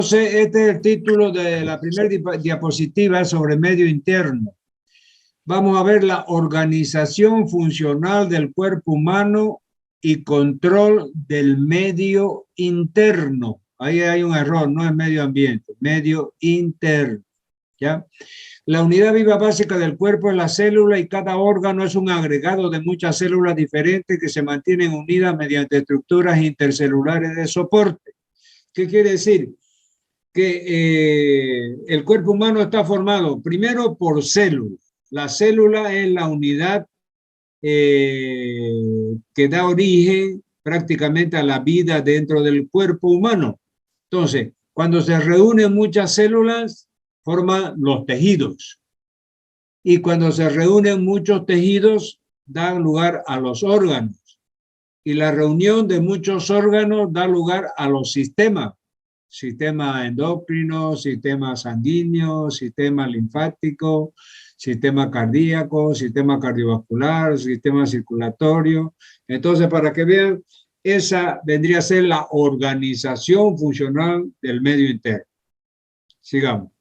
Entonces, este es el título de la primera diapositiva sobre medio interno. Vamos a ver la organización funcional del cuerpo humano y control del medio interno. Ahí hay un error, no es medio ambiente, medio interno. ¿Ya? La unidad viva básica del cuerpo es la célula y cada órgano es un agregado de muchas células diferentes que se mantienen unidas mediante estructuras intercelulares de soporte. ¿Qué quiere decir? Que el cuerpo humano está formado primero por células. La célula es la unidad que da origen prácticamente a la vida dentro del cuerpo humano. Entonces, cuando se reúnen muchas células, forman los tejidos. Y cuando se reúnen muchos tejidos, dan lugar a los órganos. Y la reunión de muchos órganos da lugar a los sistemas. Sistema endocrino, sistema sanguíneo, sistema linfático, sistema cardíaco, sistema cardiovascular, sistema circulatorio. Entonces, para que vean, esa vendría a ser la organización funcional del medio interno. Sigamos.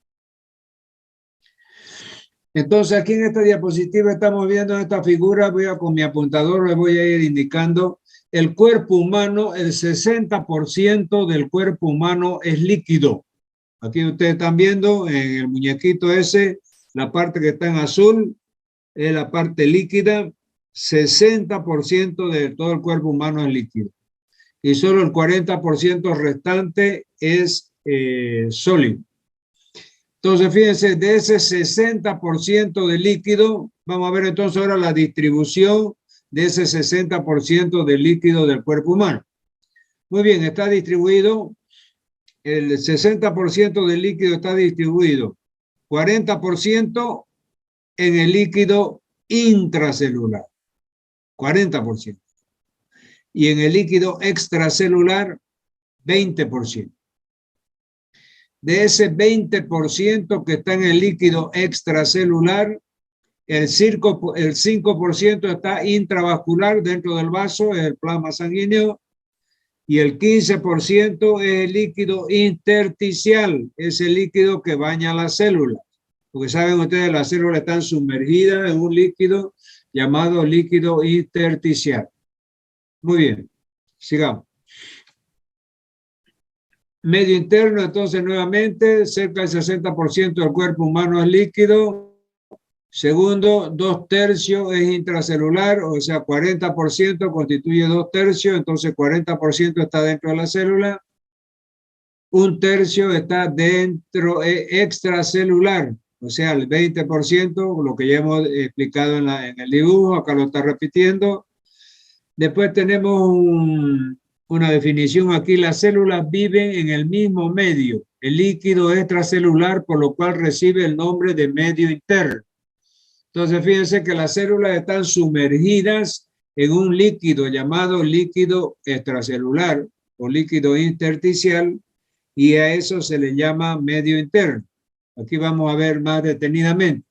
Entonces, aquí en esta diapositiva estamos viendo esta figura, con mi apuntador les voy a ir indicando el cuerpo humano, el 60% del cuerpo humano es líquido. Aquí ustedes están viendo en el muñequito ese, la parte que está en azul es la parte líquida, 60% de todo el cuerpo humano es líquido. Y solo el 40% restante es sólido. Entonces, fíjense, de ese 60% de líquido, vamos a ver entonces ahora la distribución de ese 60% de líquido del cuerpo humano. Muy bien, está distribuido, el 60% del líquido está distribuido, 40% en el líquido intracelular, 40%. Y en el líquido extracelular, 20%. De ese 20% que está en el líquido extracelular, el 5% está intravascular dentro del vaso, es el plasma sanguíneo, y el 15% es el líquido intersticial, es el líquido que baña las células. Porque saben ustedes, las células están sumergidas en un líquido llamado líquido intersticial. Muy bien, sigamos. Medio interno, entonces nuevamente, cerca del 60% del cuerpo humano es líquido. Segundo, 2/3 es intracelular, o sea, 40% constituye 2/3, entonces 40% está dentro de la célula. 1/3 está dentro, extracelular, o sea, el 20%, lo que ya hemos explicado en el dibujo, acá lo está repitiendo. Después tenemos una definición aquí, las células viven en el mismo medio, el líquido extracelular, por lo cual recibe el nombre de medio interno. Entonces, fíjense que las células están sumergidas en un líquido llamado líquido extracelular o líquido intersticial, y a eso se le llama medio interno. Aquí vamos a ver más detenidamente.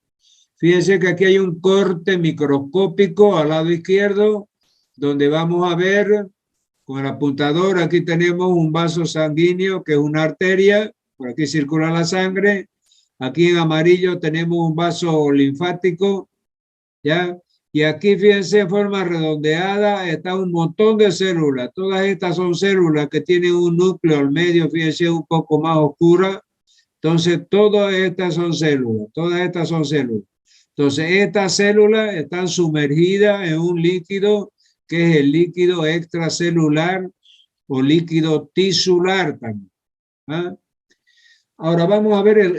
Fíjense que aquí hay un corte microscópico al lado izquierdo, donde vamos a ver con el apuntador, aquí tenemos un vaso sanguíneo que es una arteria, por aquí circula la sangre. Aquí en amarillo tenemos un vaso linfático, ¿ya? Y aquí, fíjense, en forma redondeada está un montón de células. Todas estas son células que tienen un núcleo al medio, fíjense, un poco más oscura. Entonces, todas estas son células, todas estas son células. Entonces, estas células están sumergidas en un líquido que es el líquido extracelular o líquido tisular también. ¿Ah? Ahora vamos a ver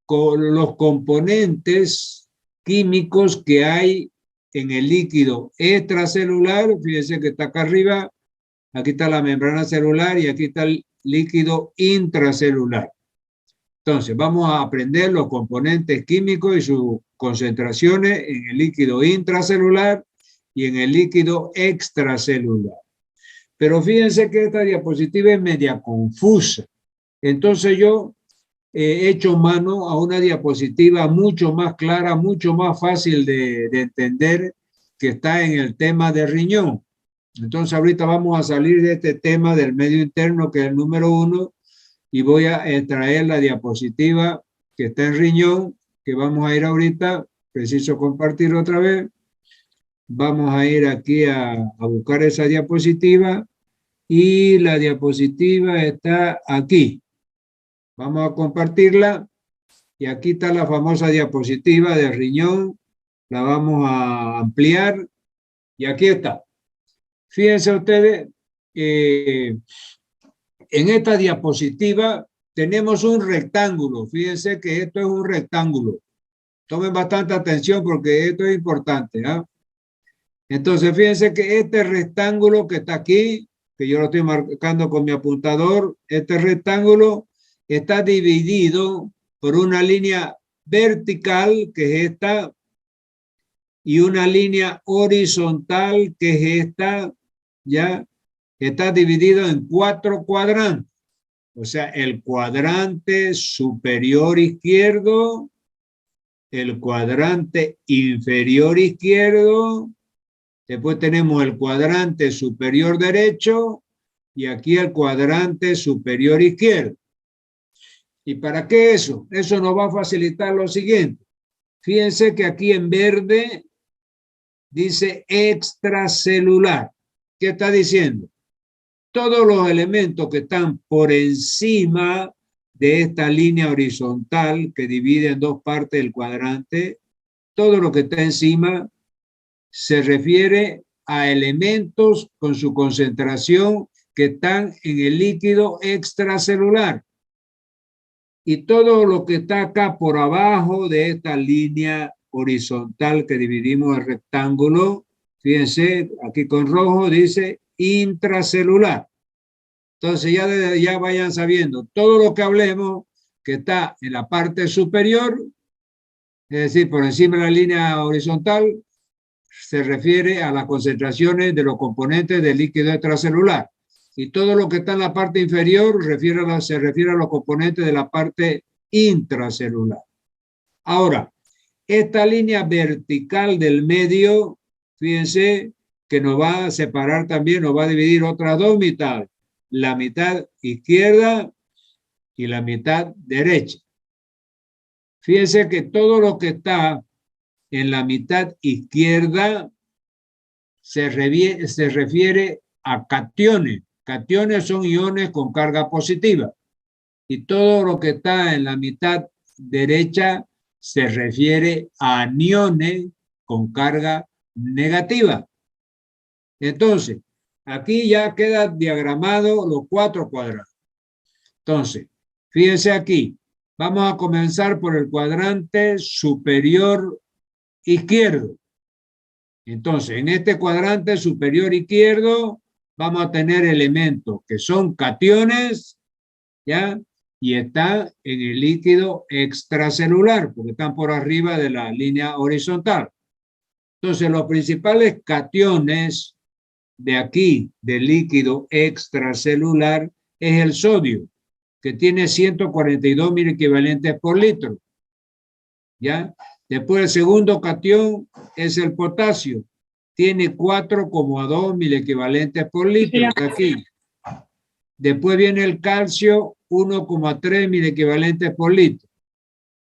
los componentes químicos que hay en el líquido extracelular. Fíjense que está acá arriba, aquí está la membrana celular y aquí está el líquido intracelular. Entonces, vamos a aprender los componentes químicos y sus concentraciones en el líquido intracelular y en el líquido extracelular. Pero fíjense que esta diapositiva es media confusa. Entonces yo he hecho mano a una diapositiva mucho más clara, mucho más fácil de entender, que está en el tema de riñón. Entonces ahorita vamos a salir de este tema del medio interno, que es el número 1, y voy a extraer la diapositiva que está en riñón, que vamos a ir ahorita, preciso compartir otra vez. Vamos a ir aquí a buscar esa diapositiva y la diapositiva está aquí. Vamos a compartirla y aquí está la famosa diapositiva de riñón. La vamos a ampliar y aquí está. Fíjense ustedes, en esta diapositiva tenemos un rectángulo. Fíjense que esto es un rectángulo. Tomen bastante atención porque esto es importante, ¿ah? Entonces, fíjense que este rectángulo que está aquí, que yo lo estoy marcando con mi apuntador, este rectángulo está dividido por una línea vertical, que es esta, y una línea horizontal, que es esta, ¿ya? Está dividido en 4 cuadrantes. O sea, el cuadrante superior izquierdo, el cuadrante inferior izquierdo, después tenemos el cuadrante superior derecho y aquí el cuadrante superior izquierdo. ¿Y para qué eso? Eso nos va a facilitar lo siguiente. Fíjense que aquí en verde dice extracelular. ¿Qué está diciendo? Todos los elementos que están por encima de esta línea horizontal que divide en 2 partes el cuadrante, todo lo que está encima se refiere a elementos con su concentración que están en el líquido extracelular. Y todo lo que está acá por abajo de esta línea horizontal que dividimos el rectángulo, fíjense, aquí con rojo dice intracelular. Entonces ya vayan sabiendo, todo lo que hablemos que está en la parte superior, es decir, por encima de la línea horizontal, se refiere a las concentraciones de los componentes del líquido extracelular. Y todo lo que está en la parte inferior se refiere a los componentes de la parte intracelular. Ahora, esta línea vertical del medio, fíjense que nos va a separar también, nos va a dividir otras 2 mitades, la mitad izquierda y la mitad derecha. Fíjense que todo lo que está en la mitad izquierda se refiere a cationes. Cationes son iones con carga positiva. Y todo lo que está en la mitad derecha se refiere a aniones con carga negativa. Entonces, aquí ya quedan diagramados los 4 cuadrantes. Entonces, fíjense aquí, vamos a comenzar por el cuadrante superior izquierdo. Entonces, en este cuadrante superior izquierdo vamos a tener elementos que son cationes, ¿ya? Y están en el líquido extracelular, porque están por arriba de la línea horizontal. Entonces, los principales cationes de aquí, del líquido extracelular, es el sodio, que tiene 142 mil equivalentes por litro, ¿ya? Después el segundo cation es el potasio, tiene 4,2 mil equivalentes por litro, está aquí. Después viene el calcio, 1,3 mil equivalentes por litro.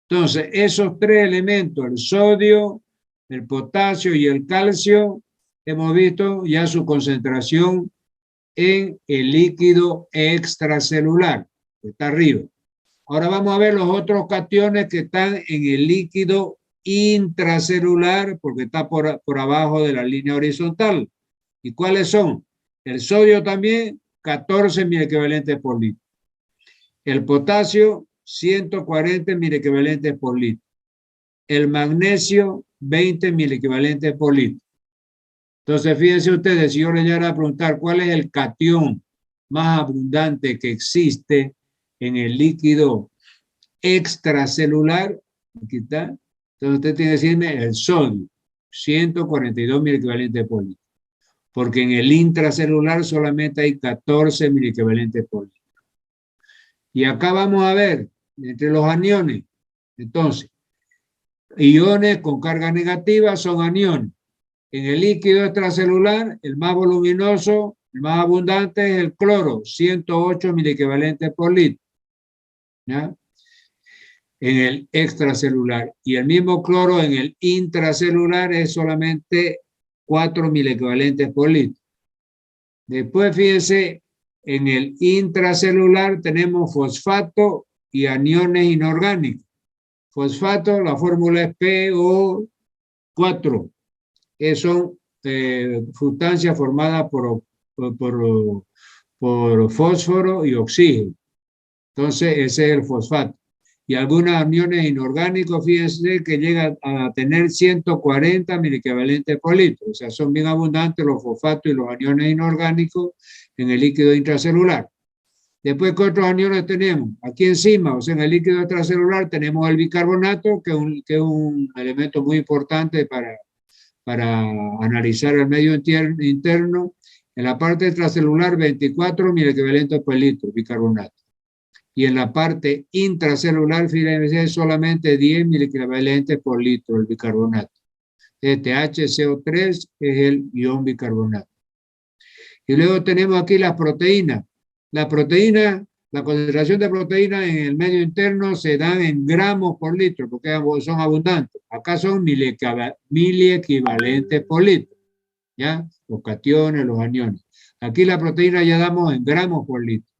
Entonces, esos 3 elementos, el sodio, el potasio y el calcio, hemos visto ya su concentración en el líquido extracelular, que está arriba. Ahora vamos a ver los otros cationes que están en el líquido intracelular, porque está por abajo de la línea horizontal. ¿Y cuáles son? El sodio también, 14 mil equivalentes por litro. El potasio, 140 mil equivalentes por litro. El magnesio, 20 mil equivalentes por litro. Entonces, fíjense ustedes, si yo les llegara a preguntar cuál es el catión más abundante que existe en el líquido extracelular, aquí está. Entonces usted tiene que decirme el sodio, 142 mil equivalentes por litro. Porque en el intracelular solamente hay 14 mil equivalentes por litro. Y acá vamos a ver, entre los aniones, entonces, iones con carga negativa son aniones. En el líquido extracelular, el más voluminoso, el más abundante es el cloro, 108 mil equivalentes por litro. ¿ya? En el extracelular. Y el mismo cloro en el intracelular es solamente 4 milequivalentes por litro. Después, fíjense, en el intracelular tenemos fosfato y aniones inorgánicos. Fosfato, la fórmula es PO4, que son sustancias formadas por fósforo y oxígeno. Entonces, ese es el fosfato. Y algunos aniones inorgánicos, fíjense que llegan a tener 140 miliequivalentes por litro. O sea, son bien abundantes los fosfatos y los aniones inorgánicos en el líquido intracelular. Después, ¿qué otros aniones tenemos? Aquí encima, o sea, en el líquido extracelular tenemos el bicarbonato, que es un elemento muy importante para analizar el medio interno. En la parte extracelular, 24 miliequivalentes por litro, bicarbonato. Y en la parte intracelular, fíjense, solamente 10 miliequivalentes por litro el bicarbonato. Este HCO3 es el ion bicarbonato. Y luego tenemos aquí las proteínas. La proteína, la concentración de proteína en el medio interno se dan en gramos por litro, porque son abundantes. Acá son miliequivalentes por litro, ¿ya? Los cationes, los aniones. Aquí la proteína ya damos en gramos por litro.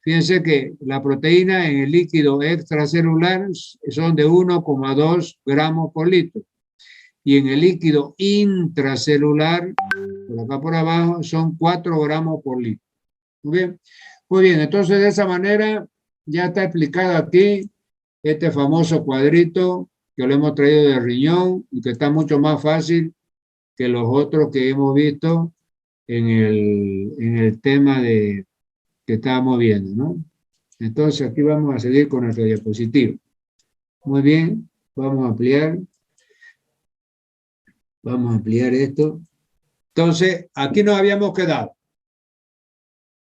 Fíjense que la proteína en el líquido extracelular son de 1,2 gramos por litro. Y en el líquido intracelular, por acá por abajo, son 4 gramos por litro. Muy bien. Muy bien, entonces de esa manera ya está explicado aquí este famoso cuadrito que lo hemos traído de riñón y que está mucho más fácil que los otros que hemos visto en el tema que estábamos viendo, ¿no? Entonces aquí vamos a seguir con nuestra diapositiva. Muy bien, vamos a ampliar. Vamos a ampliar esto. Entonces, aquí nos habíamos quedado.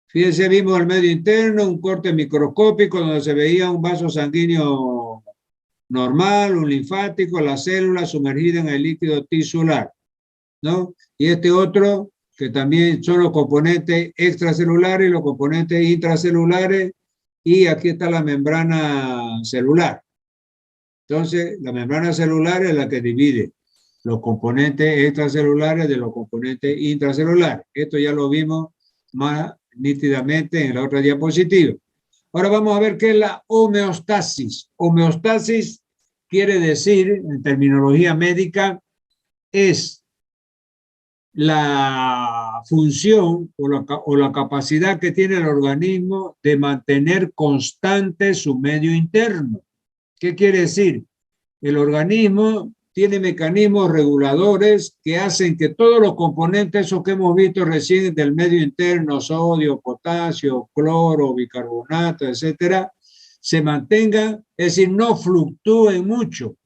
Fíjense, vimos el medio interno, un corte microscópico donde se veía un vaso sanguíneo normal, un linfático, la célula sumergida en el líquido tisular, ¿no? Y este otro, que también son los componentes extracelulares y los componentes intracelulares, y aquí está la membrana celular. Entonces, la membrana celular es la que divide los componentes extracelulares de los componentes intracelulares. Esto ya lo vimos más nítidamente en la otra diapositiva. Ahora vamos a ver qué es la homeostasis. Homeostasis quiere decir, en terminología médica, es la función o la capacidad que tiene el organismo de mantener constante su medio interno. ¿Qué quiere decir? El organismo tiene mecanismos reguladores que hacen que todos los componentes, esos que hemos visto recién del medio interno, sodio, potasio, cloro, bicarbonato, etcétera, se mantengan, es decir, no fluctúen mucho,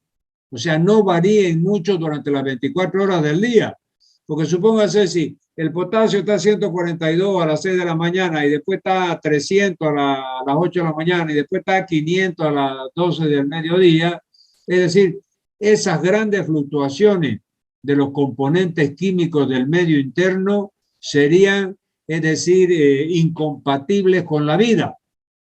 o sea, no varíen mucho durante las 24 horas del día. Porque supóngase si el potasio está a 142 a las 6 de la mañana y después está a 300 a las 8 de la mañana y después está a 500 a las 12 del mediodía, es decir, esas grandes fluctuaciones de los componentes químicos del medio interno serían, es decir, incompatibles con la vida.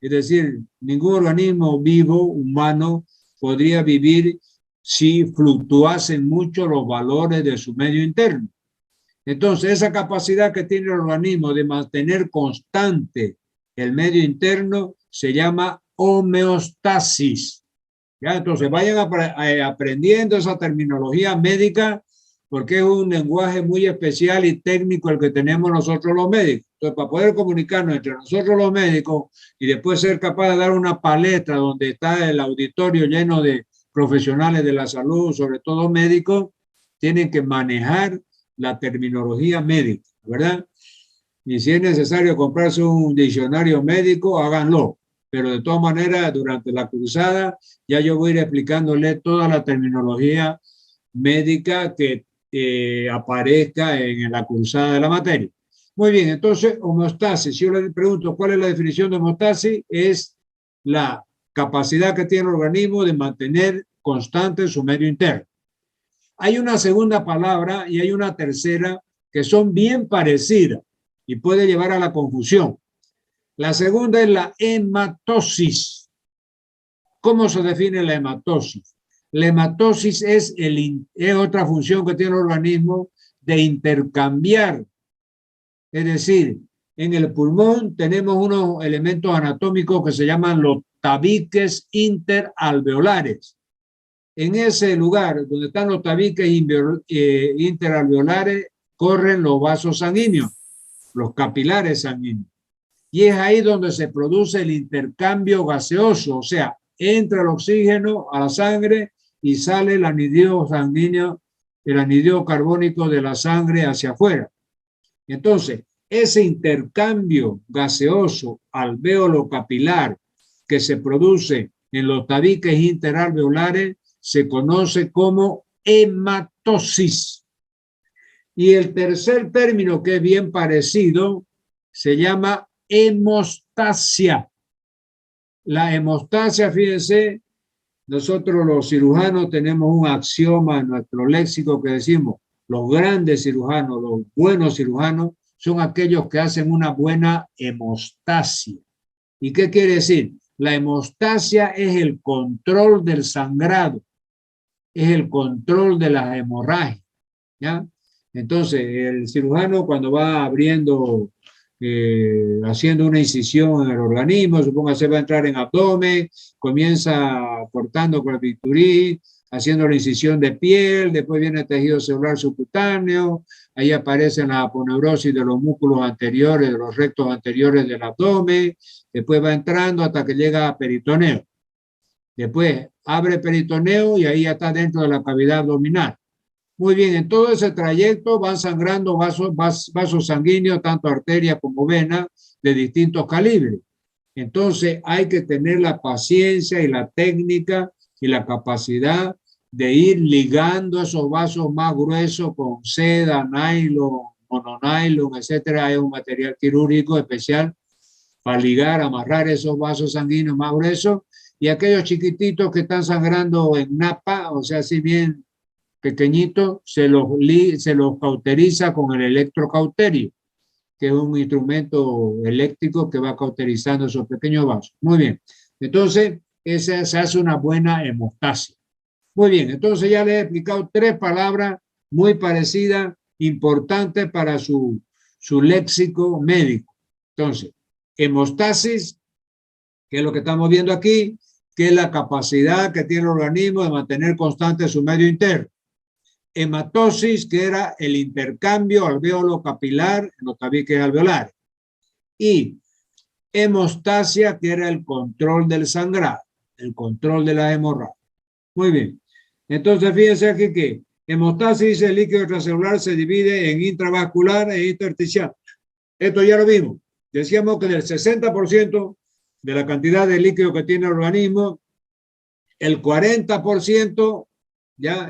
Es decir, ningún organismo vivo, humano, podría vivir si fluctuasen mucho los valores de su medio interno. Entonces, esa capacidad que tiene el organismo de mantener constante el medio interno se llama homeostasis. ¿Ya? Entonces vayan aprendiendo esa terminología médica porque es un lenguaje muy especial y técnico el que tenemos nosotros los médicos. Entonces, para poder comunicarnos entre nosotros los médicos y después ser capaz de dar una palestra donde está el auditorio lleno de profesionales de la salud, sobre todo médicos, tienen que manejar la terminología médica, ¿verdad? Y si es necesario comprarse un diccionario médico, háganlo. Pero de todas maneras, durante la cruzada, ya yo voy a ir explicándole toda la terminología médica que aparezca en la cruzada de la materia. Muy bien, entonces, homeostasis. Si yo le pregunto cuál es la definición de homeostasis, es la capacidad que tiene el organismo de mantener constante su medio interno. Hay una segunda palabra y hay una tercera que son bien parecidas y puede llevar a la confusión. La segunda es la hematosis. ¿Cómo se define la hematosis? La hematosis es otra función que tiene el organismo de intercambiar. Es decir, en el pulmón tenemos unos elementos anatómicos que se llaman los tabiques interalveolares. En ese lugar donde están los tabiques interalveolares corren los vasos sanguíneos, los capilares sanguíneos. Y es ahí donde se produce el intercambio gaseoso, o sea, entra el oxígeno a la sangre y sale el anhídrido sanguíneo, el anhídrido carbónico de la sangre hacia afuera. Entonces, ese intercambio gaseoso alvéolo capilar que se produce en los tabiques interalveolares se conoce como hematosis. Y el tercer término, que es bien parecido, se llama hemostasia. La hemostasia, fíjense, nosotros los cirujanos tenemos un axioma en nuestro léxico que decimos: los grandes cirujanos, los buenos cirujanos, son aquellos que hacen una buena hemostasia. ¿Y qué quiere decir? La hemostasia es el control del sangrado, es el control de las hemorragias, ¿ya? Entonces, el cirujano, cuando va abriendo, haciendo una incisión en el organismo, supóngase va a entrar en abdomen, comienza cortando con el bisturí, haciendo la incisión de piel, después viene el tejido celular subcutáneo, ahí aparece la aponeurosis de los músculos anteriores, de los rectos anteriores del abdomen, después va entrando hasta que llega a peritoneo. Después abre peritoneo y ahí ya está dentro de la cavidad abdominal. Muy bien, en todo ese trayecto van sangrando vasos sanguíneos, tanto arteria como vena, de distintos calibres. Entonces hay que tener la paciencia y la técnica y la capacidad de ir ligando esos vasos más gruesos con seda, nylon, mononylon, etcétera. Hay un material quirúrgico especial para ligar, amarrar esos vasos sanguíneos más gruesos, y aquellos chiquititos que están sangrando en napa, o sea, así bien pequeñito, se los cauteriza con el electrocauterio, que es un instrumento eléctrico que va cauterizando esos pequeños vasos. Muy bien, entonces se hace una buena hemostasia. Muy bien, entonces ya les he explicado 3 palabras muy parecidas, importantes para su léxico médico. Entonces, hemostasis, que es lo que estamos viendo aquí, que es la capacidad que tiene el organismo de mantener constante su medio interno. Hematosis, que era el intercambio alvéolo capilar en los tabiques alveolares. Y hemostasia, que era el control del sangrado, el control de la hemorragia. Muy bien. Entonces, fíjense aquí que hemostasis, el líquido extracelular, se divide en intravascular e intersticial. Esto ya lo vimos. Decíamos que del 60% de la cantidad de líquido que tiene el organismo, el 40% ya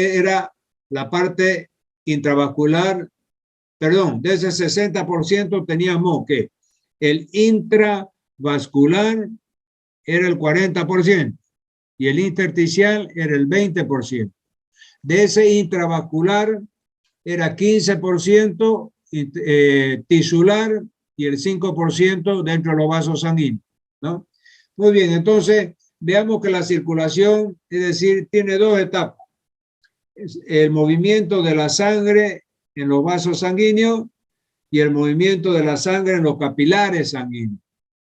era la parte intravascular. Perdón, de ese 60% teníamos que el intravascular era el 40% y el intersticial era el 20%. De ese intravascular era 15% tisular y el 5% dentro de los vasos sanguíneos, ¿no? Muy bien, entonces veamos que la circulación, es decir, tiene 2 etapas. El movimiento de la sangre en los vasos sanguíneos y el movimiento de la sangre en los capilares sanguíneos.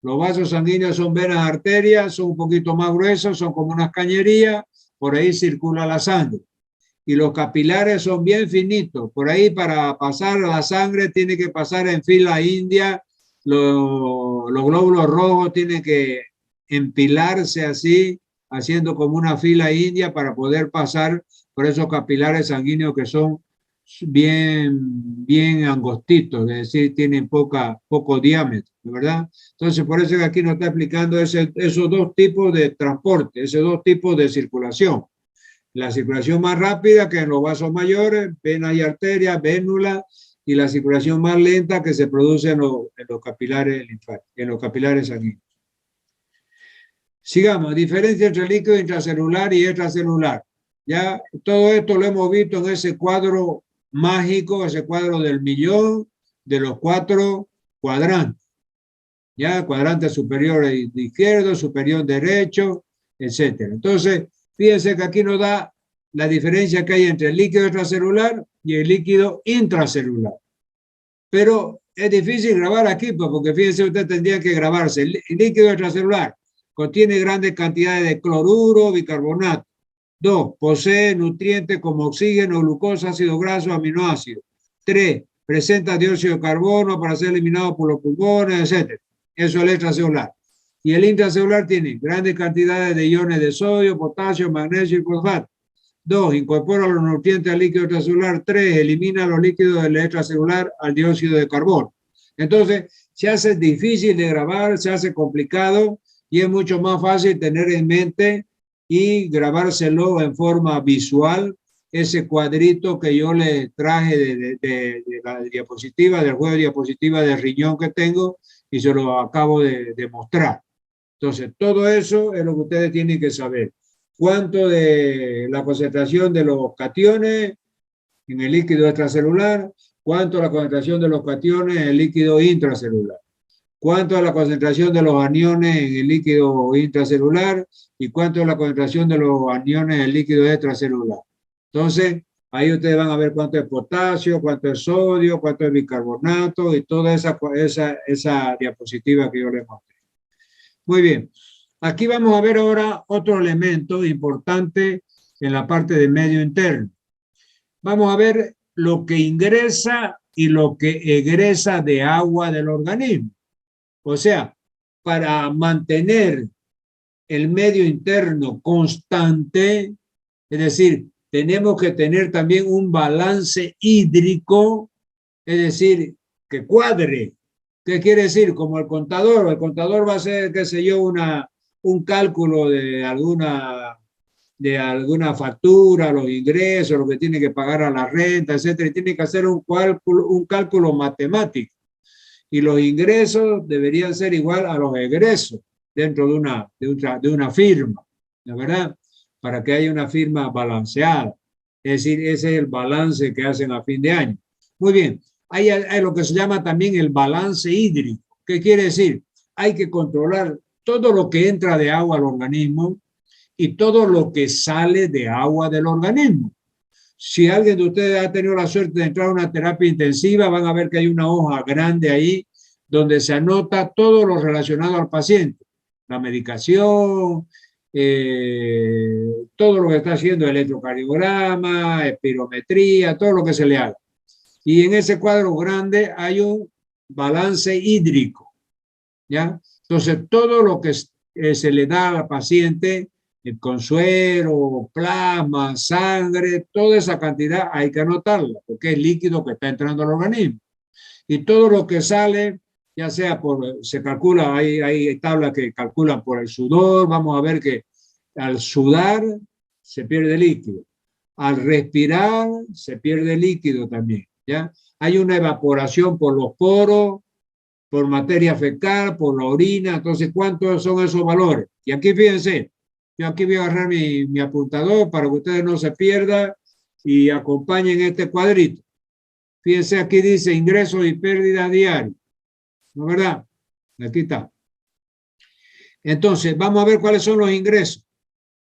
Los vasos sanguíneos son venas, arterias, son un poquito más gruesos, son como unas cañerías, por ahí circula la sangre. Y los capilares son bien finitos, por ahí para pasar la sangre tiene que pasar en fila india, los glóbulos rojos tienen que empilarse así, haciendo como una fila india para poder pasar por esos capilares sanguíneos que son bien angostitos, es decir, tienen poco diámetro, ¿verdad? Entonces, por eso que aquí nos está explicando esos 2 tipos de transporte, esos 2 tipos de circulación. La circulación más rápida, que en los vasos mayores, venas y arterias, vénula, y la circulación más lenta que se produce en los capilares linfáticos, en los capilares sanguíneos. Sigamos, diferencia entre líquido intracelular y extracelular. Ya todo esto lo hemos visto en ese cuadro mágico, ese cuadro del millón de los 4 cuadrantes. ya cuadrante superior izquierdo, superior derecho, etcétera. Entonces, fíjense que aquí nos da la diferencia que hay entre el líquido extracelular y el líquido intracelular. Pero es difícil grabar aquí, pues, porque fíjense, usted tendría que grabarse. El líquido extracelular contiene grandes cantidades de cloruro, bicarbonato. 2. Posee nutrientes como oxígeno, glucosa, ácido graso, aminoácidos. 3. Presenta dióxido de carbono para ser eliminado por los pulmones, etc. Eso es el extracelular. Y el intracelular tiene grandes cantidades de iones de sodio, potasio, magnesio y fosfato. 2. Incorpora los nutrientes al líquido extracelular. 3. Elimina los líquidos del extracelular al dióxido de carbono. Entonces, se hace difícil de grabar, se hace complicado y es mucho más fácil tener en mente y grabárselo en forma visual, ese cuadrito que yo le traje de la diapositiva, del juego de diapositiva de riñón que tengo y se lo acabo de mostrar. Entonces, todo eso es lo que ustedes tienen que saber. Cuánto de la concentración de los cationes en el líquido extracelular, cuánto la concentración de los cationes en el líquido intracelular, cuánto es la concentración de los aniones en el líquido intracelular y cuánto es la concentración de los aniones en el líquido extracelular. Entonces, ahí ustedes van a ver cuánto es potasio, cuánto es sodio, cuánto es bicarbonato y toda esa diapositiva que yo les mostré. Muy bien. Aquí vamos a ver ahora otro elemento importante en la parte de medio interno. Vamos a ver lo que ingresa y lo que egresa de agua del organismo. O sea, para mantener el medio interno constante, es decir, tenemos que tener también un balance hídrico, es decir, que cuadre. ¿Qué quiere decir? Como el contador va a hacer, qué sé yo, un cálculo de alguna factura, los ingresos, lo que tiene que pagar a la renta, etcétera, y tiene que hacer un cálculo matemático. Y los ingresos deberían ser igual a los egresos dentro de una firma, ¿no es verdad? Para que haya una firma balanceada. Es decir, ese es el balance que hacen a fin de año. Muy bien, hay lo que se llama también el balance hídrico. ¿Qué quiere decir? Hay que controlar todo lo que entra de agua al organismo y todo lo que sale de agua del organismo. Si alguien de ustedes ha tenido la suerte de entrar a una terapia intensiva, van a ver que hay una hoja grande ahí donde se anota todo lo relacionado al paciente. La medicación, todo lo que está haciendo, electrocardiograma, espirometría, todo lo que se le haga. Y en ese cuadro grande hay un balance hídrico, ¿ya? Entonces, todo lo que se le da al paciente, con suero, plasma, sangre, toda esa cantidad hay que anotarla, porque es líquido que está entrando al organismo. Y todo lo que sale, ya sea se calcula, hay tablas que calculan por el sudor, vamos a ver que al sudar se pierde líquido, al respirar se pierde líquido también, ¿ya? Hay una evaporación por los poros, por materia fecal, por la orina. Entonces, ¿cuántos son esos valores? Y aquí fíjense, yo aquí voy a agarrar mi apuntador para que ustedes no se pierdan y acompañen este cuadrito. Fíjense, aquí dice ingresos y pérdidas diarias, ¿no es verdad? Aquí está. Entonces, vamos a ver cuáles son los ingresos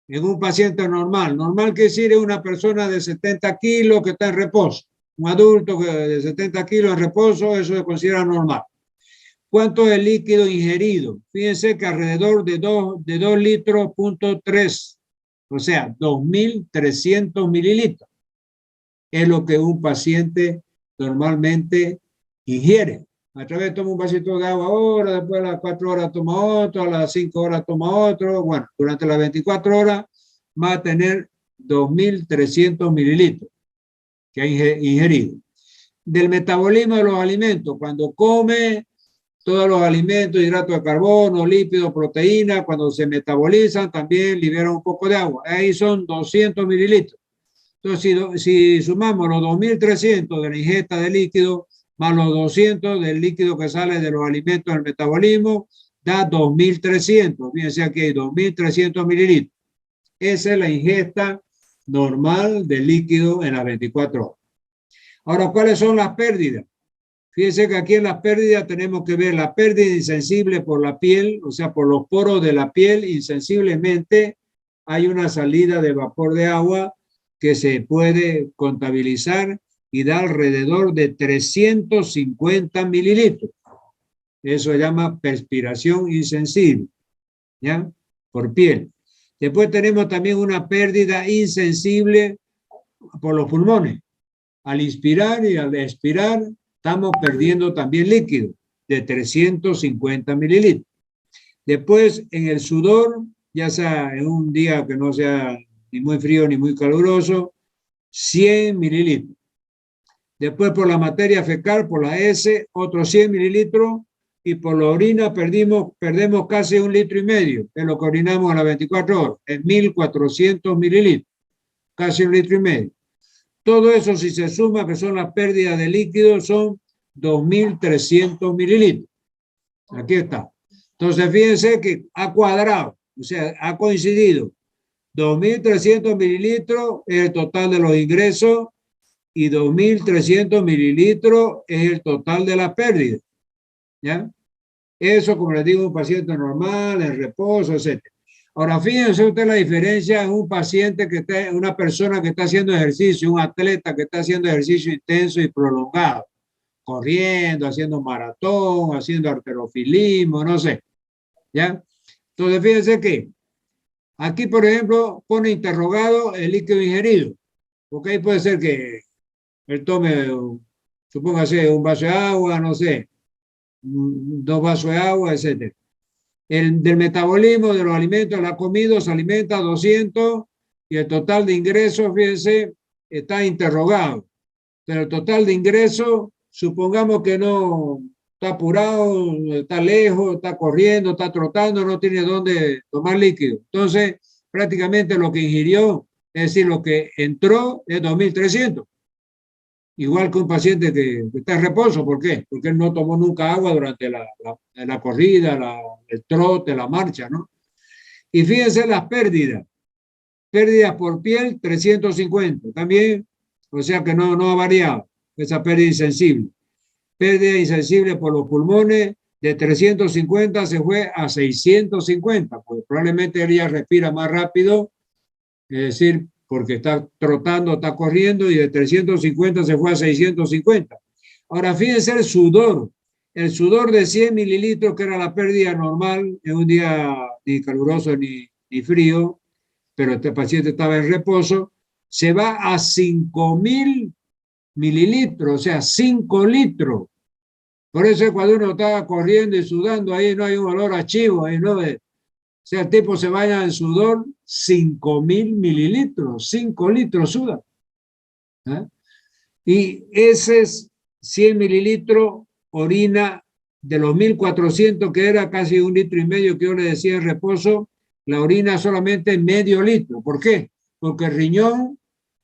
en un paciente normal. Normal quiere decir es una persona de 70 kilos que está en reposo. Un adulto de 70 kilos en reposo, eso se considera normal. ¿Cuánto es el líquido ingerido? Fíjense que alrededor de 2 litros, punto 3, o sea, 2.300 mililitros. Es lo que un paciente normalmente ingiere. A través toma un vasito de agua ahora, después a las 4 horas toma otro, a las 5 horas toma otro. Bueno, durante las 24 horas va a tener 2.300 mililitros que ha ingerido. Del metabolismo de los alimentos, cuando come todos los alimentos, hidratos de carbono, lípidos, proteínas, cuando se metabolizan también liberan un poco de agua. Ahí son 200 mililitros. Entonces, si sumamos los 2.300 de la ingesta de líquido más los 200 del líquido que sale de los alimentos del metabolismo, da 2.300. Fíjense aquí hay 2.300 mililitros. Esa es la ingesta normal de líquido en las 24 horas. Ahora, ¿cuáles son las pérdidas? Fíjense que aquí en las pérdidas tenemos que ver la pérdida insensible por la piel, o sea, por los poros de la piel, insensiblemente hay una salida de vapor de agua que se puede contabilizar y da alrededor de 350 mililitros. Eso se llama perspiración insensible, ¿ya? Por piel. Después tenemos también una pérdida insensible por los pulmones. Al inspirar y al expirar, estamos perdiendo también líquido de 350 mililitros. Después, en el sudor, ya sea en un día que no sea ni muy frío ni muy caluroso, 100 mililitros. Después, por la materia fecal, por la S, otros 100 mililitros. Y por la orina perdemos casi 1,5 litros, es lo que orinamos a las 24 horas, en 1.400 mililitros, casi 1,5 litros. Todo eso, si se suma, que son las pérdidas de líquidos, son 2.300 mililitros. Aquí está. Entonces, fíjense que ha cuadrado, o sea, ha coincidido. 2.300 mililitros es el total de los ingresos y 2.300 mililitros es el total de las pérdidas. ¿Ya? Eso, como les digo, un paciente normal, en reposo, etc. Ahora, fíjense usted la diferencia en un paciente que está, una persona que está haciendo ejercicio, un atleta que está haciendo ejercicio intenso y prolongado, corriendo, haciendo maratón, haciendo halterofilismo, no sé, ¿ya? Entonces, fíjense que aquí, por ejemplo, pone interrogado el líquido ingerido, porque ahí puede ser que él tome, supóngase, un vaso de agua, no sé, 2 vasos de agua, etc. El del metabolismo de los alimentos, la comida, se alimenta 200 y el total de ingresos, fíjense, está interrogado. Pero el total de ingresos, supongamos que no está apurado, está lejos, está corriendo, está trotando, no tiene dónde tomar líquido. Entonces, prácticamente lo que ingirió, es decir, lo que entró es 2.300. Igual que un paciente que está en reposo. ¿Por qué? Porque él no tomó nunca agua durante la corrida, el trote, la marcha, ¿no? Y fíjense las pérdidas. Pérdidas por piel, 350. También, o sea que no ha variado esa pérdida insensible. Pérdida insensible por los pulmones, de 350 se fue a 650, pues probablemente ella respira más rápido, es decir, porque está trotando, está corriendo, y de 350 se fue a 650. Ahora, fíjense el sudor de 100 mililitros, que era la pérdida normal en un día ni caluroso ni frío, pero este paciente estaba en reposo, se va a 5.000 mililitros, o sea, 5 litros. Por eso cuando uno está corriendo y sudando, ahí no hay un olor a chivo, ahí no es. O sea, el tipo se baña en sudor 5.000 mililitros, 5 litros suda. ¿Eh? Y ese es 100 mililitros orina de los 1.400, que era casi 1,5 litros que yo le decía en reposo, la orina solamente medio litro. ¿Por qué? Porque el riñón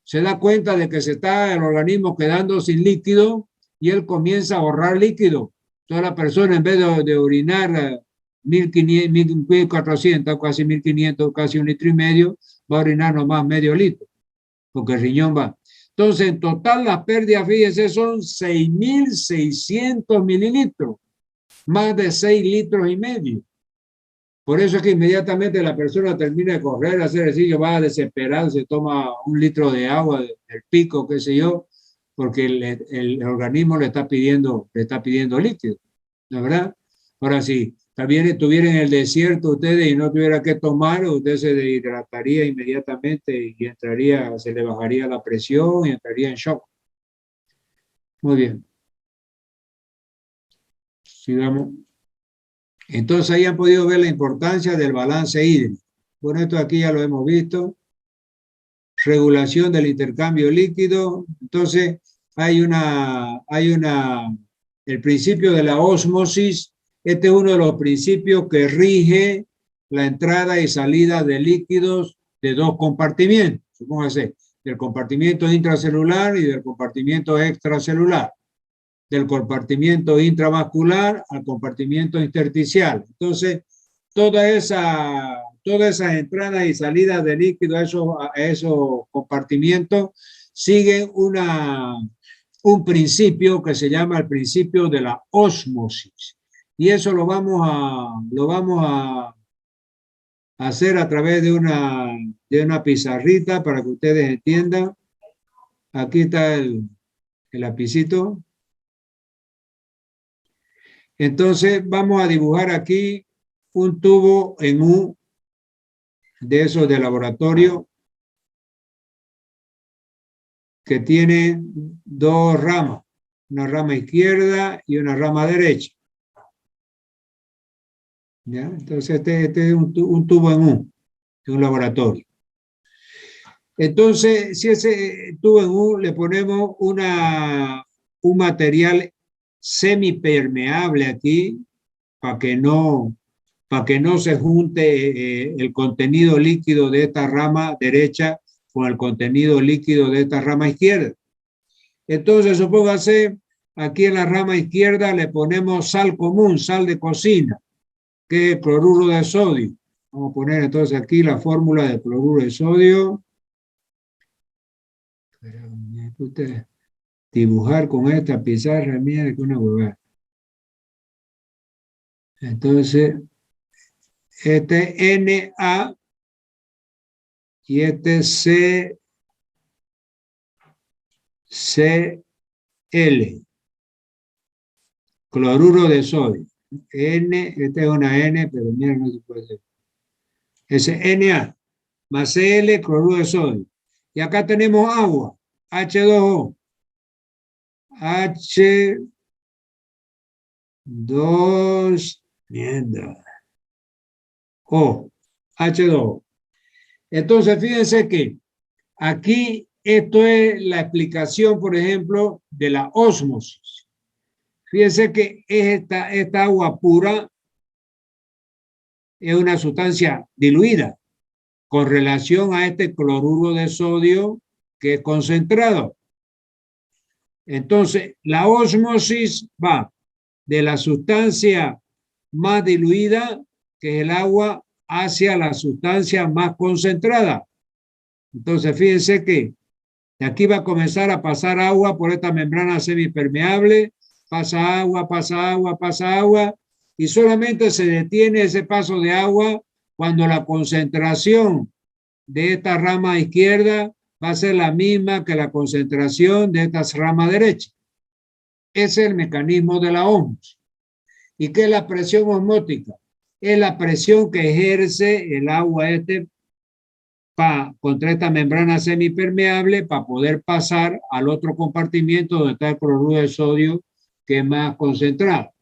se da cuenta de que se está el organismo quedando sin líquido y él comienza a ahorrar líquido. Toda la persona, en vez de orinar 1.400, casi 1.500, casi 1,5 litros, va a orinar nomás medio litro, porque el riñón va. Entonces, en total las pérdidas, fíjense, son 6.600 mililitros, más de 6,5 litros. Por eso es que inmediatamente la persona termina de correr, hacer ejercicio, va a desesperar, se toma 1 litro de agua del pico, qué sé yo, porque el organismo le está pidiendo líquido, ¿no es verdad? Ahora, si también estuviera en el desierto ustedes y no tuviera que tomar, usted se deshidrataría inmediatamente y se le bajaría la presión y entraría en shock. Muy bien. Sigamos. Entonces ahí han podido ver la importancia del balance hídrico. Bueno, esto aquí ya lo hemos visto. Regulación del intercambio líquido. Entonces el principio de la ósmosis. Este es uno de los principios que rige la entrada y salida de líquidos de 2 compartimientos. Supóngase, del compartimiento intracelular y del compartimiento extracelular. Del compartimiento intravascular al compartimiento intersticial. Entonces, todas esas entradas y salidas de líquido a esos compartimientos siguen un principio que se llama el principio de la ósmosis. Y eso lo vamos a hacer a través de una pizarrita para que ustedes entiendan. Aquí está el lapicito. Entonces vamos a dibujar aquí un tubo en U de esos de laboratorio que tiene dos ramas, una rama izquierda y una rama derecha. ¿Ya? Entonces este es un tubo en U, de un laboratorio. Entonces, si ese tubo en U le ponemos un material semipermeable aquí, para que no se junte el contenido líquido de esta rama derecha con el contenido líquido de esta rama izquierda. Entonces, supóngase, aquí en la rama izquierda le ponemos sal común, sal de cocina, que es cloruro de sodio. Vamos a poner entonces aquí la fórmula de cloruro de sodio. Ustedes dibujar con esta pizarra mía que una huevada. Entonces, este Na y este Cl, cloruro de sodio. Esta es una N, pero mira, no se puede hacer. Ese Na más Cl, cloruro de sodio. Y acá tenemos agua, H2O. H2, mierda. O, H2O. Entonces, fíjense que aquí esto es la explicación, por ejemplo, de la ósmosis. Fíjense que esta agua pura es una sustancia diluida con relación a este cloruro de sodio que es concentrado. Entonces, la ósmosis va de la sustancia más diluida, que es el agua, hacia la sustancia más concentrada. Entonces, fíjense que de aquí va a comenzar a pasar agua por esta membrana semipermeable, pasa agua, pasa agua, pasa agua, y solamente se detiene ese paso de agua cuando la concentración de esta rama izquierda va a ser la misma que la concentración de esta rama derecha. Ese es el mecanismo de la ósmosis. ¿Y qué es la presión osmótica? Es la presión que ejerce el agua contra esta membrana semipermeable para poder pasar al otro compartimiento donde está el cloruro de sodio, que es más concentrado.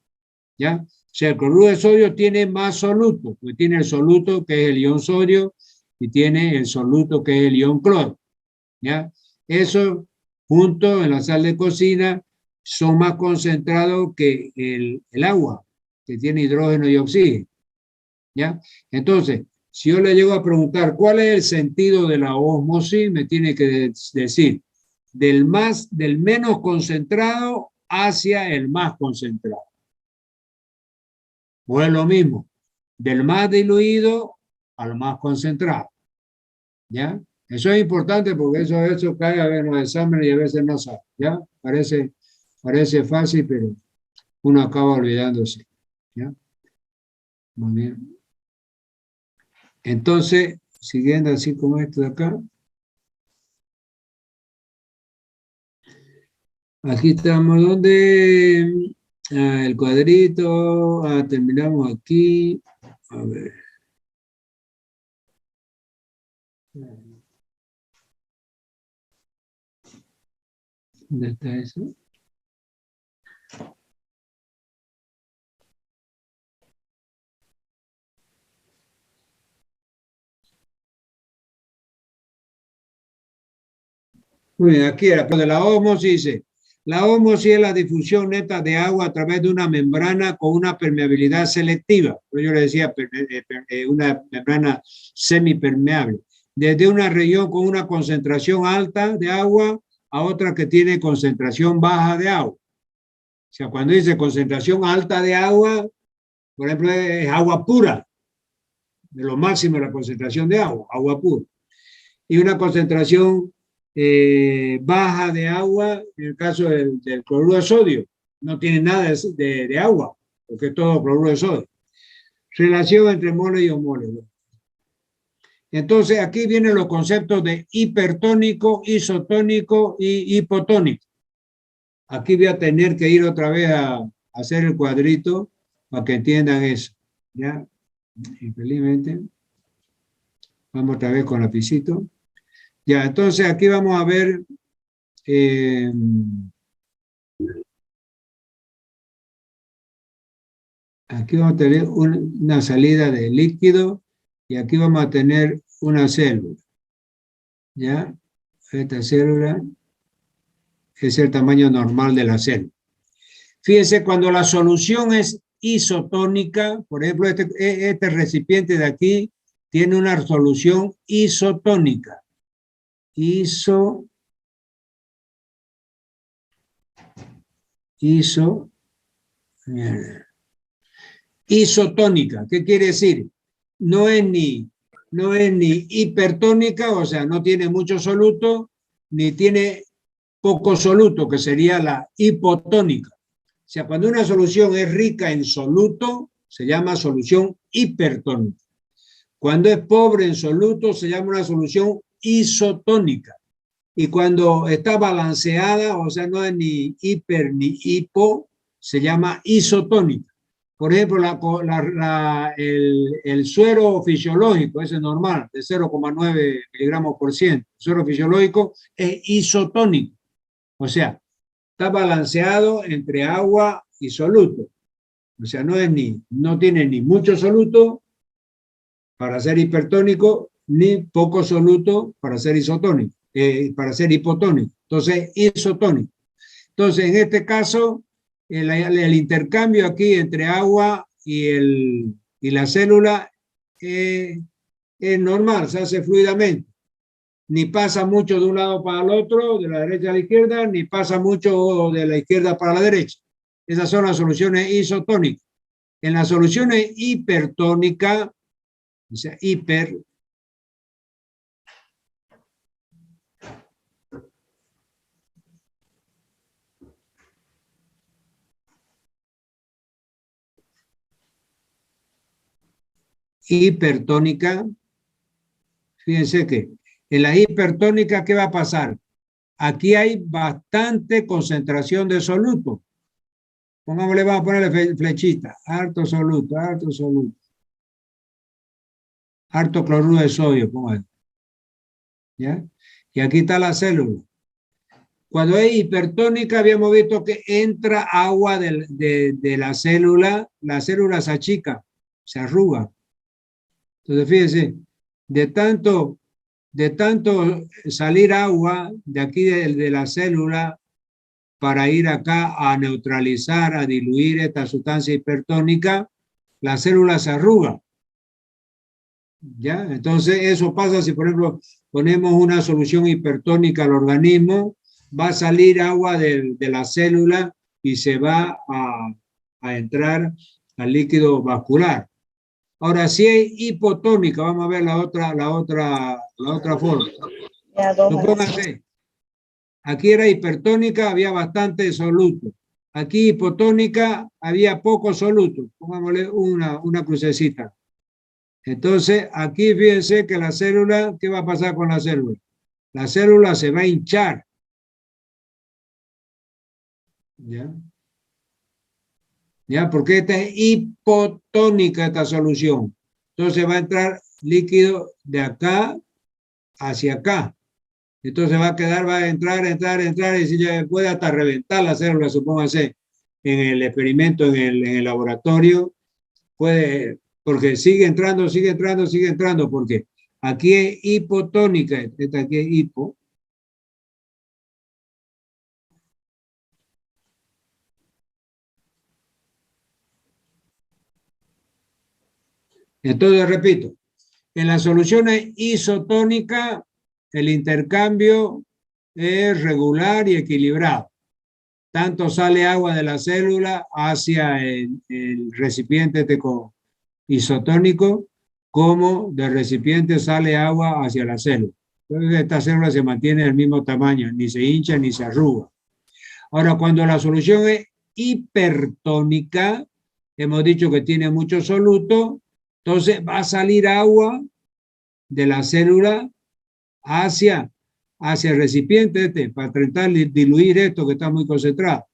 ¿Ya? O sea, el cloruro de sodio tiene más soluto, pues tiene el soluto que es el ion sodio y tiene el soluto que es el ion cloro. ¿Ya? Eso, junto en la sal de cocina, son más concentrados que el agua, que tiene hidrógeno y oxígeno. ¿Ya? Entonces, si yo le llego a preguntar cuál es el sentido de la ósmosis, me tiene que decir del menos concentrado hacia el más concentrado. O es lo mismo, del más diluido al más concentrado. ¿Ya? Eso es importante porque eso cae a ver en los exámenes y a veces no sabe. ¿Ya? Parece fácil, pero uno acaba olvidándose. ¿Ya? Muy bien. Entonces, siguiendo así como esto de acá. Aquí estamos, ¿dónde? El cuadrito. Terminamos aquí. A ver. ¿Dónde está eso? Muy bien, aquí era de la ósmosis. Dice, la ósmosis es la difusión neta de agua a través de una membrana con una permeabilidad selectiva. Yo le decía una membrana semipermeable. Desde una región con una concentración alta de agua a otra que tiene concentración baja de agua. O sea, cuando dice concentración alta de agua, por ejemplo, es agua pura, de lo máximo de la concentración de agua, agua pura. Y una concentración baja de agua, en el caso del cloruro de sodio, no tiene nada de agua, porque es todo cloruro de sodio. Relación entre mole y homólogo. Entonces, aquí vienen los conceptos de hipertónico, isotónico y hipotónico. Aquí voy a tener que ir otra vez a hacer el cuadrito para que entiendan eso. ¿Ya? Infelizmente. Vamos otra vez con lapicito. Ya, entonces aquí vamos a ver aquí vamos a tener una salida de líquido y aquí vamos a tener una célula. ¿Ya? Esta célula es el tamaño normal de la célula. Fíjense, cuando la solución es isotónica, por ejemplo, este recipiente de aquí tiene una solución isotónica. Isotónica, ¿qué quiere decir? No es ni hipertónica, o sea, no tiene mucho soluto, ni tiene poco soluto, que sería la hipotónica. O sea, cuando una solución es rica en soluto, se llama solución hipertónica. Cuando es pobre en soluto, se llama una solución isotónica. Y cuando está balanceada, o sea, no es ni hiper ni hipo, se llama isotónica. Por ejemplo, el suero fisiológico, ese normal, de 0,9 miligramos por ciento, el suero fisiológico es isotónico. O sea, está balanceado entre agua y soluto. O sea, no tiene ni mucho soluto para ser hipertónico, ni poco soluto para ser isotónico, para ser hipotónico. Entonces, isotónico. Entonces, en este caso, el intercambio aquí entre agua y la célula es normal, se hace fluidamente. Ni pasa mucho de un lado para el otro, de la derecha a la izquierda, ni pasa mucho de la izquierda para la derecha. Esas son las soluciones isotónicas. En las soluciones hipertónicas, o sea, hipertónica, fíjense que en la hipertónica, ¿qué va a pasar? Aquí hay bastante concentración de soluto. Pongámosle, vamos a ponerle flechita, harto soluto, harto cloruro de sodio, póngale. ¿Ya? Y aquí está la célula. Cuando es hipertónica, habíamos visto que entra agua de la célula se achica, se arruga. Entonces, fíjense, de tanto salir agua de aquí de la célula para ir acá a neutralizar, a diluir esta sustancia hipertónica, la célula se arruga. ¿Ya? Entonces, eso pasa si, por ejemplo, ponemos una solución hipertónica al organismo, va a salir agua de la célula y se va a entrar al líquido vascular. Ahora, si es hipotónica, vamos a ver la otra forma. Supóngase, aquí era hipertónica, había bastante soluto. Aquí hipotónica, había poco soluto. Pongámosle una crucecita. Entonces, aquí fíjense que la célula, ¿qué va a pasar con la célula? La célula se va a hinchar. ¿Ya? ¿Ya? Porque esta es hipotónica, esta solución. Entonces va a entrar líquido de acá hacia acá. Entonces va a entrar, y si ya puede hasta reventar la célula, supóngase, en el experimento, en el laboratorio, puede, porque sigue entrando, porque aquí es hipotónica, esta aquí es hipo. Entonces, repito, en las soluciones isotónicas, el intercambio es regular y equilibrado. Tanto sale agua de la célula hacia el recipiente isotónico, como del recipiente sale agua hacia la célula. Entonces esta célula se mantiene del mismo tamaño, ni se hincha ni se arruga. Ahora, cuando la solución es hipertónica, hemos dicho que tiene mucho soluto, entonces va a salir agua de la célula hacia el recipiente para tratar de diluir esto que está muy concentrado.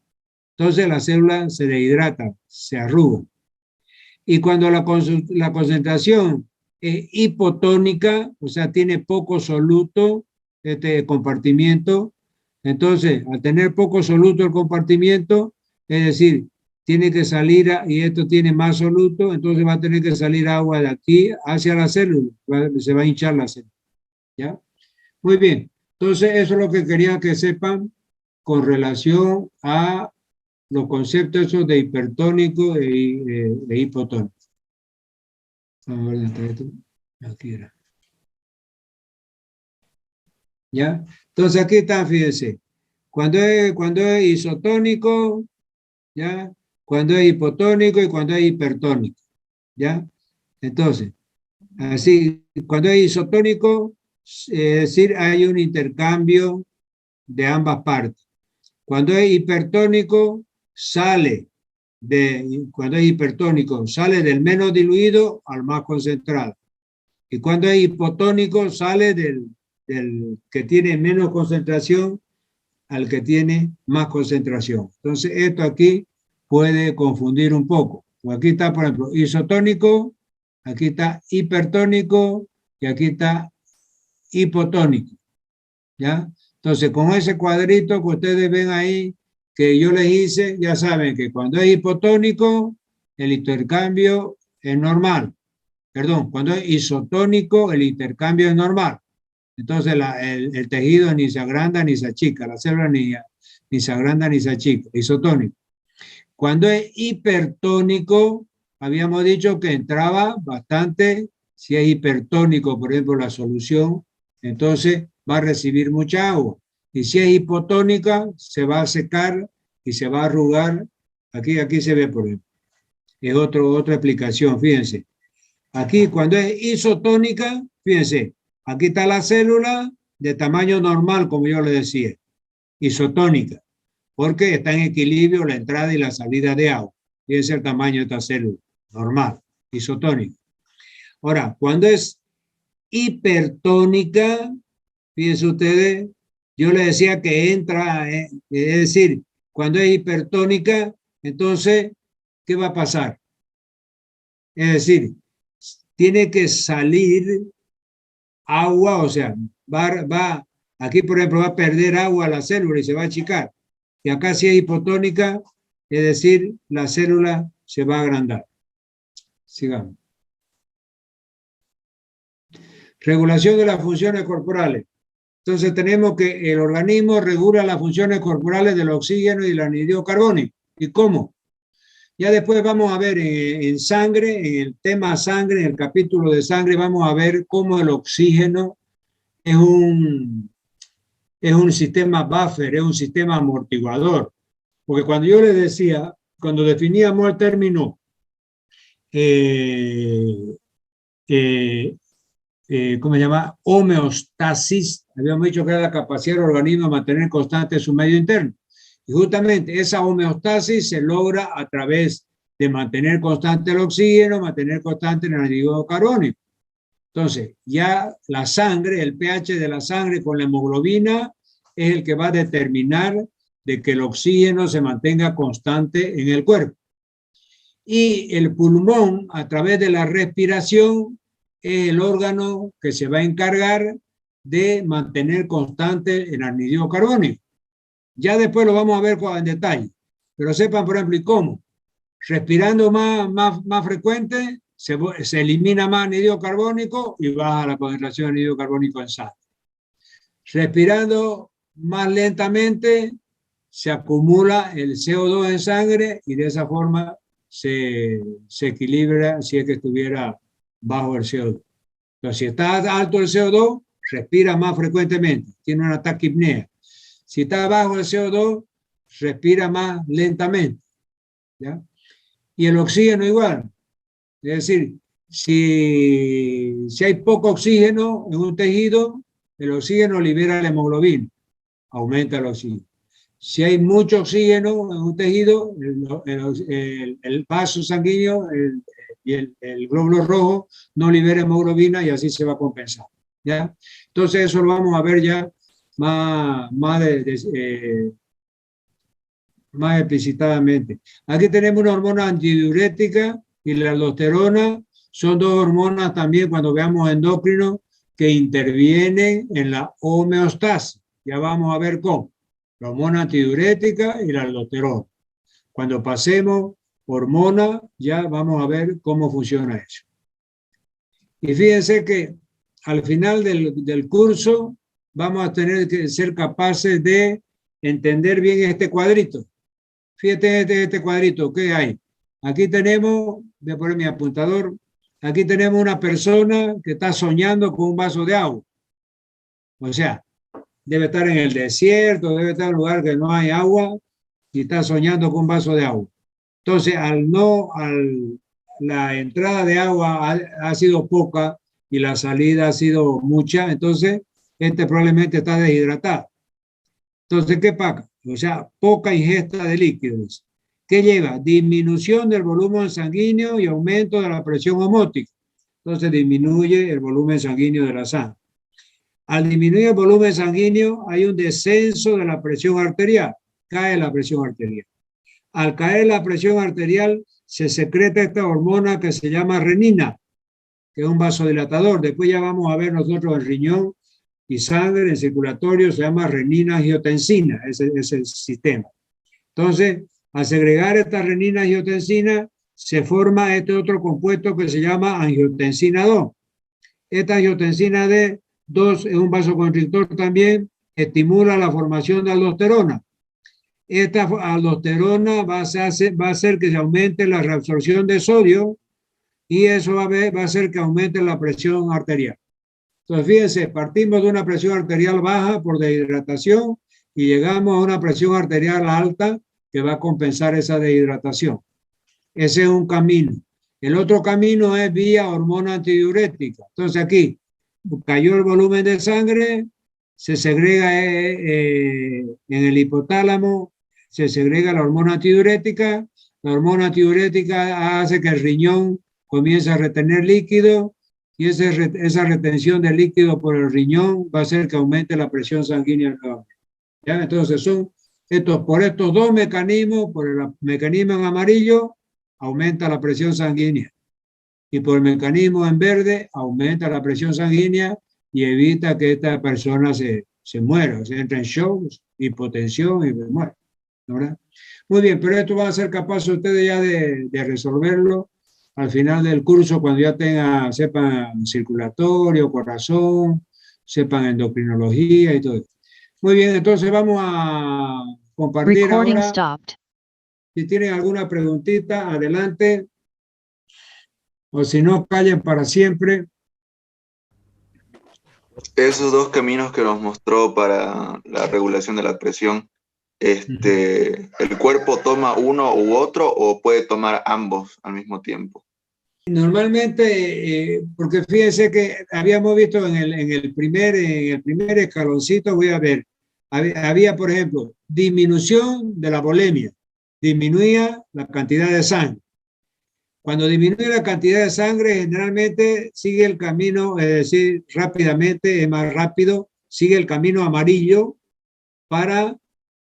Entonces la célula se deshidrata, se arruga. Y cuando la concentración es hipotónica, o sea, tiene poco soluto, este compartimiento, entonces al tener poco soluto el compartimiento, es decir, tiene que salir, y esto tiene más soluto, entonces va a tener que salir agua de aquí hacia la célula, se va a hinchar la célula. ¿Ya? Muy bien, entonces eso es lo que quería que sepan con relación a los conceptos esos de hipertónico e hipotónico. Vamos a ver esto. Aquí era. ¿Ya? Entonces aquí están, fíjense. Cuando es isotónico, ¿ya? Cuando es hipotónico y cuando es hipertónico, ¿ya? Entonces, así, cuando es isotónico, es decir, hay un intercambio de ambas partes. Cuando es hipertónico, cuando es hipertónico, sale del menos diluido al más concentrado. Y cuando es hipotónico, sale del que tiene menos concentración al que tiene más concentración. Entonces, esto aquí puede confundir un poco. Aquí está, por ejemplo, isotónico, aquí está hipertónico y aquí está hipotónico. ¿Ya? Entonces, con ese cuadrito que ustedes ven ahí, que yo les hice, ya saben que cuando es hipotónico, el intercambio es normal. Perdón, cuando es isotónico, el intercambio es normal. Entonces, el tejido ni se agranda ni se achica, la célula ni se agranda ni se achica, isotónico. Cuando es hipertónico, habíamos dicho que entraba bastante, si es hipertónico, por ejemplo, la solución, entonces va a recibir mucha agua. Y si es hipotónica, se va a secar y se va a arrugar. Aquí se ve, por ejemplo. Es otra explicación, fíjense. Aquí, cuando es isotónica, fíjense, aquí está la célula de tamaño normal, como yo le decía, isotónica, porque está en equilibrio la entrada y la salida de agua. Fíjense el tamaño de esta célula, normal, isotónica. Ahora, cuando es hipertónica, fíjense ustedes, yo les decía que entra, es decir, cuando es hipertónica, entonces, ¿qué va a pasar? Es decir, tiene que salir agua, o sea, aquí por ejemplo va a perder agua la célula y se va a achicar. Y acá si es hipotónica, es decir, la célula se va a agrandar. Sigamos. Regulación de las funciones corporales. Entonces tenemos que el organismo regula las funciones corporales del oxígeno y del anhídrido carbónico. ¿Y cómo? Ya después vamos a ver en sangre, en el tema sangre, en el capítulo de sangre, vamos a ver cómo el oxígeno es un sistema buffer, es un sistema amortiguador. Porque cuando yo les decía, cuando definíamos el término ¿cómo se llama? Homeostasis, habíamos dicho que era la capacidad del organismo de mantener constante su medio interno. Y justamente esa homeostasis se logra a través de mantener constante el oxígeno, mantener constante el anhídrido carbónico. Entonces, ya la sangre, el pH de la sangre con la hemoglobina es el que va a determinar de que el oxígeno se mantenga constante en el cuerpo. Y el pulmón, a través de la respiración, es el órgano que se va a encargar de mantener constante el anhídrido carbónico. Ya después lo vamos a ver en detalle. Pero sepan, por ejemplo, ¿y cómo? Respirando más frecuente, se elimina más anhídrido carbónico y baja la concentración de anhídrido carbónico en sangre. Respirando más lentamente, se acumula el CO2 en sangre y de esa forma se equilibra si es que estuviera bajo el CO2. Entonces, si está alto el CO2, respira más frecuentemente, tiene una taquipnea. Si está bajo el CO2, respira más lentamente. ¿Ya? Y el oxígeno igual. Es decir, si hay poco oxígeno en un tejido, el oxígeno libera la hemoglobina, aumenta el oxígeno. Si hay mucho oxígeno en un tejido, el vaso sanguíneo y el glóbulo rojo no libera hemoglobina y así se va a compensar, ¿ya? Entonces eso lo vamos a ver ya más explicitadamente. Aquí tenemos una hormona antidiurética y la aldosterona son dos hormonas también cuando veamos endocrino que intervienen en la homeostasis. Ya vamos a ver cómo. La hormona antidiurética y la aldosterona. Cuando pasemos hormona, ya vamos a ver cómo funciona eso. Y fíjense que al final del curso vamos a tener que ser capaces de entender bien este cuadrito. Fíjate este cuadrito, ¿qué hay? Aquí tenemos, voy a poner mi apuntador, aquí tenemos una persona que está soñando con un vaso de agua. O sea, debe estar en el desierto, debe estar en un lugar que no hay agua y está soñando con un vaso de agua. Entonces, la entrada de agua ha sido poca y la salida ha sido mucha, entonces probablemente está deshidratado. Entonces, ¿qué pasa? O sea, poca ingesta de líquidos. ¿Qué lleva? Disminución del volumen sanguíneo y aumento de la presión osmótica. Entonces disminuye el volumen sanguíneo de la sangre. Al disminuir el volumen sanguíneo hay un descenso de la presión arterial. Cae la presión arterial. Al caer la presión arterial se secreta esta hormona que se llama renina, que es un vasodilatador. Después ya vamos a ver nosotros el riñón y sangre en circulatorio, se llama renina-angiotensina, ese sistema. Entonces, al segregar esta renina-angiotensina, se forma este otro compuesto que se llama angiotensina 2. Esta angiotensina 2 es un vasoconstrictor también, estimula la formación de aldosterona. Esta aldosterona va a hacer que se aumente la reabsorción de sodio y eso va a hacer que aumente la presión arterial. Entonces, fíjense, partimos de una presión arterial baja por deshidratación y llegamos a una presión arterial alta que va a compensar esa deshidratación. Ese es un camino. El otro camino es vía hormona antidiurética. Entonces, aquí cayó el volumen de sangre, se segrega en el hipotálamo, se segrega la hormona antidiurética. La hormona antidiurética hace que el riñón comience a retener líquido y esa retención de líquido por el riñón va a hacer que aumente la presión sanguínea. ¿Ya? Entonces por estos dos mecanismos, por el mecanismo en amarillo, aumenta la presión sanguínea y por el mecanismo en verde aumenta la presión sanguínea y evita que esta persona se muera, o sea, entra en shock, hipotensión y muere, ¿verdad? Muy bien, pero esto va a ser capaz ustedes ya de resolverlo al final del curso, cuando ya sepan circulatorio, corazón, sepan endocrinología y todo eso. Muy bien, entonces vamos a compartir ahora. Stopped. Si tienen alguna preguntita, adelante. O si no, callen para siempre. Esos dos caminos que nos mostró para la regulación de la presión, ¿el cuerpo toma uno u otro o puede tomar ambos al mismo tiempo? Normalmente, porque fíjense que habíamos visto en el primer escaloncito, voy a ver, había, por ejemplo, disminución de la volemia, disminuía la cantidad de sangre. Cuando disminuye la cantidad de sangre, generalmente sigue el camino, es decir, rápidamente, es más rápido, sigue el camino amarillo para,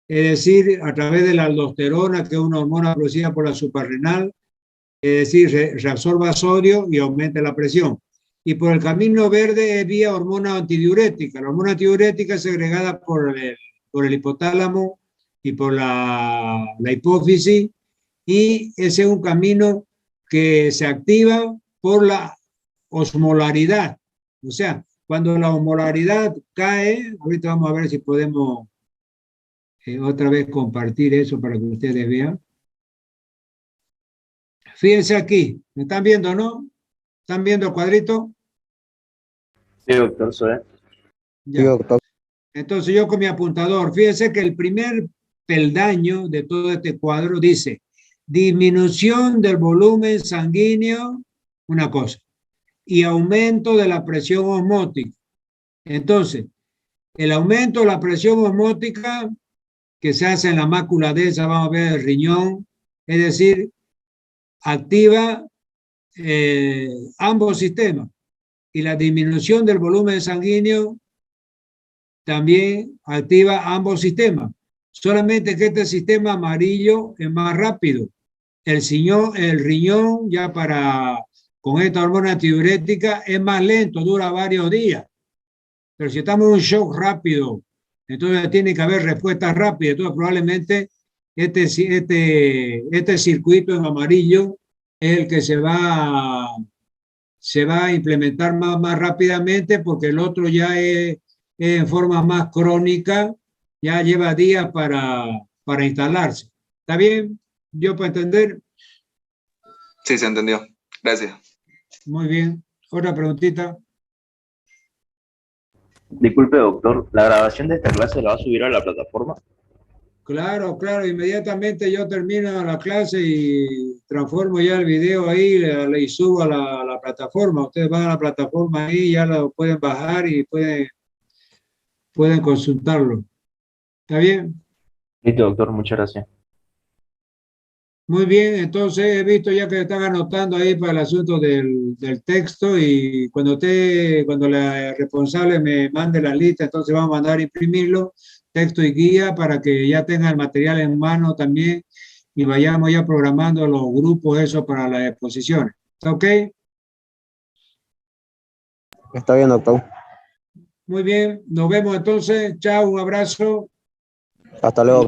es decir, a través de la aldosterona, que es una hormona producida por la suprarrenal, es decir, reabsorba sodio y aumenta la presión. Y por el camino verde es vía hormona antidiurética. La hormona antidiurética es segregada por el hipotálamo y por la hipófisis, y ese es un camino que se activa por la osmolaridad. O sea, cuando la osmolaridad cae, ahorita vamos a ver si podemos otra vez compartir eso para que ustedes vean. Fíjense aquí, ¿me están viendo, no? ¿Están viendo el cuadrito? Sí, doctor, soy. Ya. Sí, doctor. Entonces yo con mi apuntador, fíjense que el primer peldaño de todo este cuadro dice disminución del volumen sanguíneo, una cosa, y aumento de la presión osmótica. Entonces, El aumento de la presión osmótica que se hace en la mácula densa, vamos a ver, el riñón, es decir, activa ambos sistemas. Y la disminución del volumen sanguíneo también activa ambos sistemas. Solamente que este sistema amarillo es más rápido. El riñón ya con esta hormona antidiurética es más lento, dura varios días. Pero si estamos en un shock rápido, entonces tiene que haber respuestas rápidas. Entonces probablemente este circuito en amarillo es el que se va a implementar más rápidamente, porque el otro ya es en forma más crónica, ya lleva días para instalarse. ¿Está bien? ¿Yo puedo entender? Sí, se entendió. Gracias. Muy bien. Otra preguntita. Disculpe, doctor, ¿la grabación de esta clase la va a subir a la plataforma? Claro, claro, inmediatamente yo termino la clase y transformo ya el video ahí y subo a la plataforma. Ustedes van a la plataforma ahí, ya lo pueden bajar y pueden consultarlo. ¿Está bien? Listo, doctor, muchas gracias. Muy bien, entonces he visto ya que están anotando ahí para el asunto del texto, y cuando la responsable me mande la lista, entonces vamos a mandar a imprimirlo, texto y guía, para que ya tenga el material en mano también y vayamos ya programando los grupos eso para las exposiciones. ¿Está ok? Está bien, doctor. Muy bien, nos vemos entonces. Chao, un abrazo. Hasta luego.